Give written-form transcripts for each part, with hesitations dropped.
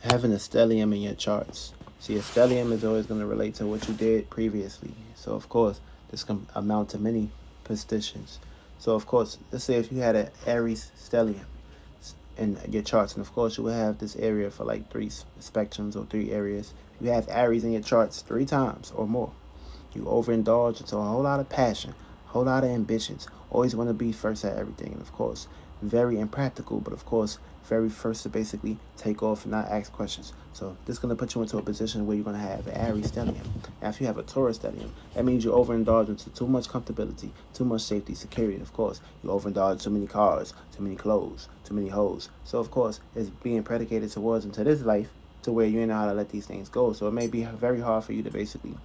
Having a stellium in your charts. See, a stellium is always going to relate to what you did previously. So, of course, this can amount to many positions. So, of course, let's say if you had an Aries stellium in your charts, and of course, you will have this area for like three spectrums or three areas. You have Aries in your charts three times or more. You overindulge into a whole lot of passion, a whole lot of ambitions. Always want to be first at everything. And of course, very impractical, but of course, very first to basically take off and not ask questions. So this is going to put you into a position where you're going to have an Aries stellium. Now, if you have a Taurus stellium, that means you overindulge into too much comfortability, too much safety, security. Of course, you overindulge too many cars, too many clothes, too many hoes. So of course, it's being predicated towards into this life to where you know how to let these things go. So it may be very hard for you to basically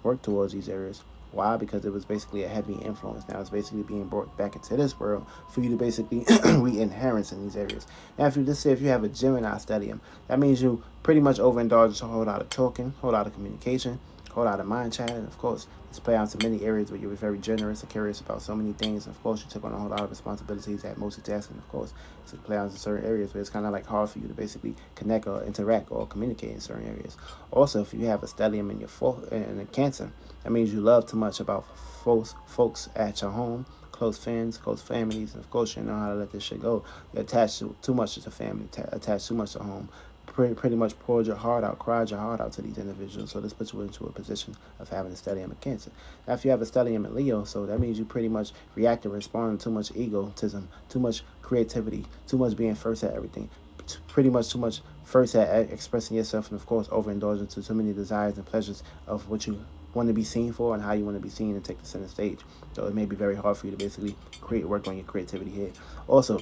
work towards these areas. Why? Because it was basically a heavy influence. Now it's basically being brought back into this world for you to basically re-inherence in these areas. Now, if you just say if you have a Gemini stellium, that means you pretty much overindulge a whole lot of talking, a whole lot of communication, a whole lot of mind chatting. Of course, this play out to many areas where you were very generous and curious about so many things. Of course, you took on a whole lot of responsibilities at multitasking. Of course, so play out in certain areas where it's kind of like hard for you to basically connect or interact or communicate in certain areas. Also, if you have a stellium in in a Cancer, that means you love too much about folks at your home, close friends, close families, and of course you know how to let this shit go. You attach too much to the family, attach too much to home. Pretty much poured your heart out, cried your heart out to these individuals. So this puts you into a position of having a stellium in Cancer. Now, if you have a stellium in Leo, so that means you pretty much react and respond to too much egotism, too much creativity, too much being first at everything, pretty much too much first at expressing yourself, and of course overindulging to too many desires and pleasures of what you want to be seen for and how you want to be seen and take the center stage. So it may be very hard for you to basically work on your creativity here. Also,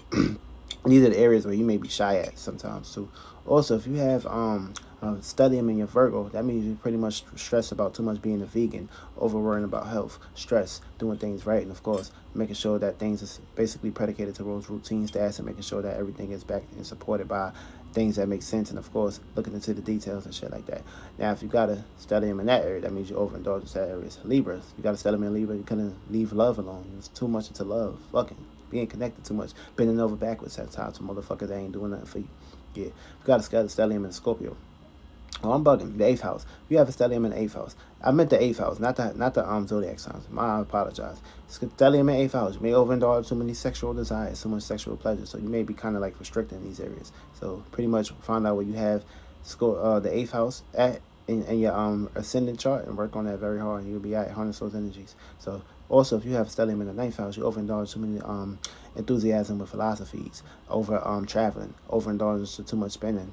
these are the areas where you may be shy at sometimes too. Also, if you have stellium in your Virgo, that means you're pretty much stressed about too much being a vegan, over worrying about health, stress, doing things right, and of course making sure that things is basically predicated towards routine stats and making sure that everything is backed and supported by things that make sense, and of course looking into the details and shit like that. Now, if you got a stellium in that area, that means you overindulge in that area. Libras, you got a stellium in Libra, you couldn't leave love alone. It's too much into love, fucking being connected too much, bending over backwards at times to motherfuckers that ain't doing nothing for you. Yeah, you got a stellium in Scorpio. Oh, I'm bugging. The eighth house. You have a stellium in the eighth house. I meant the eighth house, not the zodiac signs. I apologize. Stellium in the eighth house. You may overindulge too many sexual desires, too much sexual pleasure. So you may be kind of like restricting these areas. So pretty much find out where you have the eighth house at in your ascendant chart and work on that very hard, and you'll be at harness those energies. So also, if you have stellium in the ninth house, you overindulge too many enthusiasm with philosophies, over traveling, overindulgence to too much spending.